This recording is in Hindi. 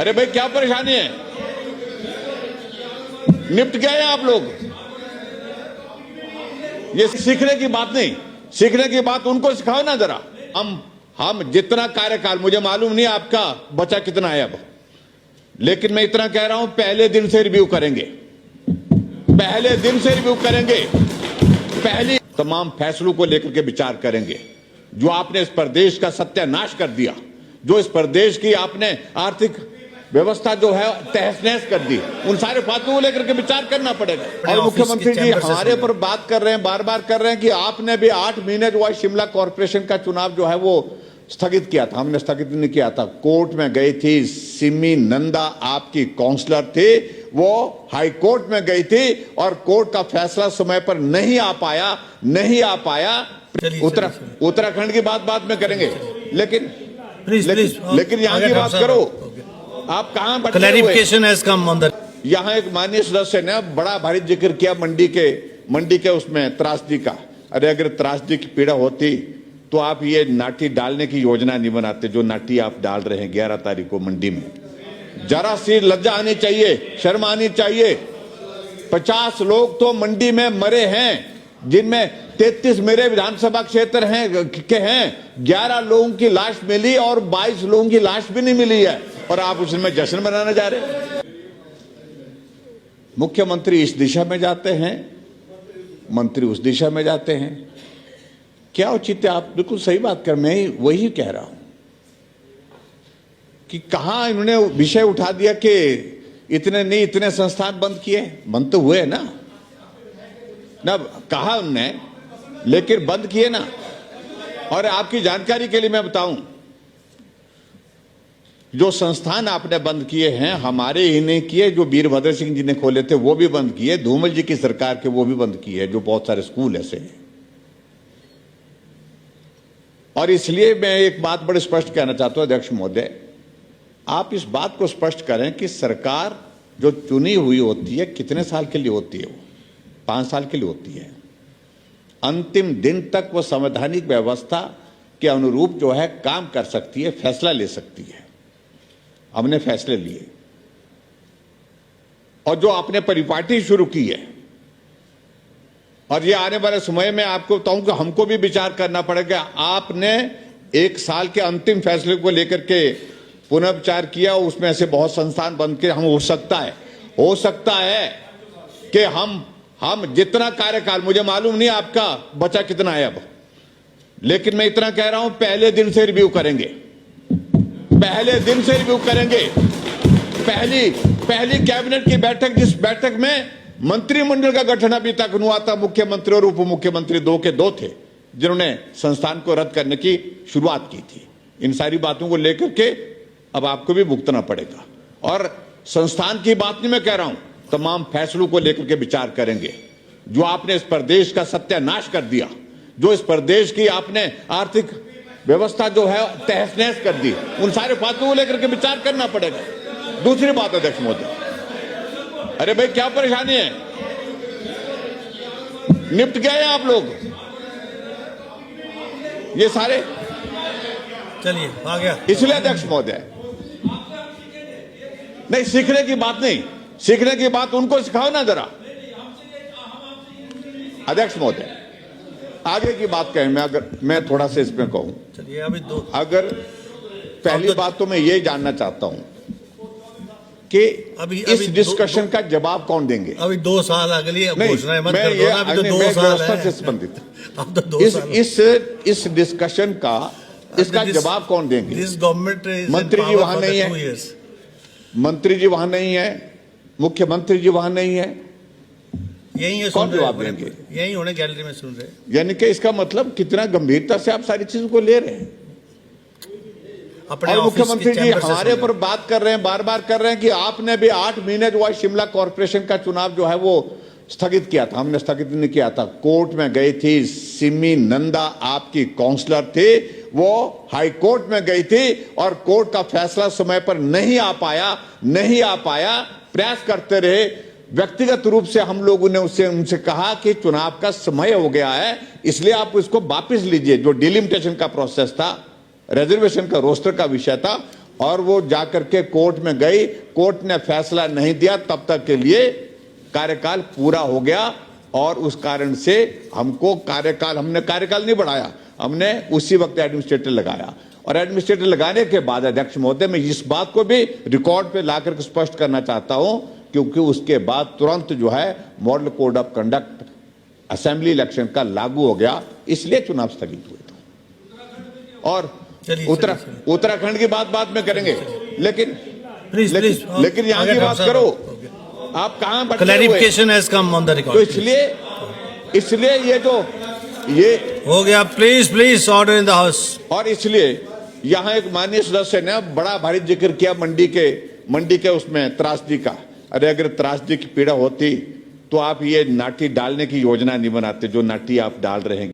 अरे भाई क्या परेशानी है? निपट गए हैं आप लोग। ये सीखने की बात नहीं, सीखने की बात उनको सिखाओ ना जरा। हम जितना कार्यकाल, मुझे मालूम नहीं आपका बचा कितना है अब, लेकिन मैं इतना कह रहा हूं, पहले दिन से रिव्यू करेंगे, पहले दिन से रिव्यू करेंगे, पहली तमाम फैसलों को लेकर के विचार करेंगे। जो आपने इस प्रदेश का सत्यानाश कर दिया, जो इस प्रदेश की आपने आर्थिक व्यवस्था जो है तहस नहस कर दी, उन सारे बातों को लेकर के विचार करना पड़ेगा। और मुख्यमंत्री जी हमारे ऊपर बात कर रहे हैं, बार बार कर रहे हैं कि आपने भी 8 महीने जो है शिमला कॉर्पोरेशन का चुनाव जो है वो स्थगित किया था। हमने स्थगित नहीं किया था, कोर्ट में गई थी। सिमी नंदा आपकी काउंसलर थे, वो हाई कोर्ट में गई थी और कोर्ट का फैसला समय पर नहीं आ पाया। उत्तराखंड की बात में करेंगे, लेकिन यहाँ की बात करो। आप कहां clarification has come on the. यहाँ एक माननीय सदस्य ने बड़ा भारी जिक्र किया मंडी के उसमें त्रासदी का। अरे अगर त्रासदी की पीड़ा होती तो आप ये नाटी डालने की योजना नहीं बनाते, जो नाटी आप डाल रहे हैं 11 तारीख को मंडी में। जरा सी लज्जा आनी चाहिए, शर्म आनी चाहिए। 50 लोग तो मंडी में मरे हैं, जिनमें 33 मेरे विधानसभा क्षेत्र हैं 11 लोगों की लाश मिली और 22 लोगों की लाश भी नहीं मिली है, और आप उसमें जश्न मनाने जा रहे हैं। मुख्यमंत्री इस दिशा में जाते हैं, मंत्री उस दिशा में जाते हैं। क्या उचित है? आप बिल्कुल सही बात कर, मैं वही कह रहा हूं कि कहां इन्होंने विषय उठा दिया कि इतने संस्थान बंद किए। बंद तो हुए ना कहा उनने, लेकिन बंद किए ना। और आपकी जानकारी के लिए मैं बताऊं, जो संस्थान आपने बंद किए हैं हमारे ही नहीं किए, जो वीरभद्र सिंह जी ने खोले थे वो भी बंद किए, धूमल जी की सरकार के वो भी बंद किए, जो बहुत सारे स्कूल ऐसे हैं। और इसलिए मैं एक बात बड़े स्पष्ट कहना चाहता हूं अध्यक्ष महोदय, आप इस बात को स्पष्ट करें कि सरकार जो चुनी हुई होती है कितने साल के लिए होती है? वो 5 साल के लिए होती है। अंतिम दिन तक वो संवैधानिक व्यवस्था के अनुरूप जो है काम कर सकती है, फैसला ले सकती है। हमने फैसले लिए, और जो आपने परिपाटी शुरू की है, और ये आने वाले समय में आपको बताऊं कि हमको भी विचार करना पड़ेगा। आपने 1 साल के अंतिम फैसले को लेकर के पुनर्विचार किया, उसमें से बहुत संस्थान बंद के हम हो सकता है कि हम जितना कार्यकाल, मुझे मालूम नहीं आपका बचा कितना है अब, लेकिन मैं इतना कह रहा हूं, पहले दिन से रिव्यू करेंगे, पहले दिन से रिव्यू करेंगे। पहली कैबिनेट की बैठक, जिस बैठक में मंत्रिमंडल का गठन अभी तक हुआ था, मुख्यमंत्री और उप मुख्यमंत्री 2 के 2 थे जिन्होंने संस्थान को रद्द करने की शुरुआत की थी। इन सारी बातों को लेकर के अब आपको भी भुगतना पड़ेगा। और संस्थान की बात नहीं मैं कह रहा हूं, तमाम फैसलों को लेकर के विचार करेंगे। जो आपने इस प्रदेश का सत्यानाश कर दिया, जो इस प्रदेश की आपने आर्थिक व्यवस्था जो है तहस नहस कर दी, उन सारे बातों को लेकर के विचार करना पड़ेगा। दूसरी बात अध्यक्ष महोदय, अरे भाई क्या परेशानी है? निपट गए हैं आप लोग। ये सारे चलिए आ गया। इसलिए अध्यक्ष महोदय, नहीं सीखने की बात नहीं, सीखने की बात उनको सिखाओ ना जरा। अध्यक्ष महोदय आगे की बात कहें, मैं थोड़ा सा इसमें कहूं। चलिए अभी अगर पहली बात तो मैं ये जानना चाहता हूं कि इस डिस्कशन का जवाब कौन देंगे? अभी 2 साल अगली घोषणा मत कर दो ना, अभी तो 2 साल से संबंधित अब तो 2 साल इस डिस्कशन का इसका जवाब कौन देंगे? दिस गवर्नमेंट मंत्री जी वहां नहीं है, मंत्री जी वहां नहीं है, मुख्यमंत्री जी वहां नहीं है, यही है, कौन जवाब देंगे? यही होने गैलरी में सुन रहे। यानी कि इसका मतलब कितना गंभीरता से आप सारी चीजों को ले रहे हैं। और मुख्यमंत्री जी हमारे ऊपर बात कर रहे हैं, बार बार कर रहे हैं कि आपने भी 8 महीने जो है शिमला कॉर्पोरेशन का चुनाव जो है वो स्थगित किया था। हमने स्थगित नहीं किया था, कोर्ट में गई थी। सिमी नंदा आपकी काउंसलर थे, वो हाई कोर्ट में गई थी और कोर्ट का फैसला समय पर नहीं आ पाया। प्रयास करते रहे। व्यक्तिगत रूप से हम लोगों ने उनसे कहा कि चुनाव का समय हो गया है, इसलिए आप इसको वापस लीजिए। जो डिलिमिटेशन का प्रोसेस था, रिजर्वेशन का रोस्टर का विषय था, और वो जाकर के कोर्ट में गई, कोर्ट ने फैसला नहीं दिया, तब तक के लिए कार्यकाल पूरा हो गया। और उस कारण से हमने कार्यकाल नहीं बढ़ाया, हमने उसी वक्त एडमिनिस्ट्रेटर लगाया। और एडमिनिस्ट्रेटर लगाने के बाद अध्यक्ष महोदय, मैं इस बात को भी रिकॉर्ड पे लाकर के स्पष्ट करना चाहता हूं, क्योंकि उसके बाद तुरंत जो है model code of conduct assembly election का लागू हो गया, इसलिए चुनाव स्थगित हुए थे। और उत्तराखंड की बात बाद में करेंगे, लेकिन यहाँ की बात करो, आप कहां बैठे हुए? Clarification has come on the record. तो इसलिए ये हो गया। Please order in the house. और इसलिए यहां एक माननीय सदस्य ने बड़ा भारी जिक्र किया मंडी के उसमें त्रासदी का। अरे अगर त्रासदी की पीड़ा होती तो आप ये नाटी डालने की योजना नहीं बनाते, जो नाटी आप डाल रहे हैं।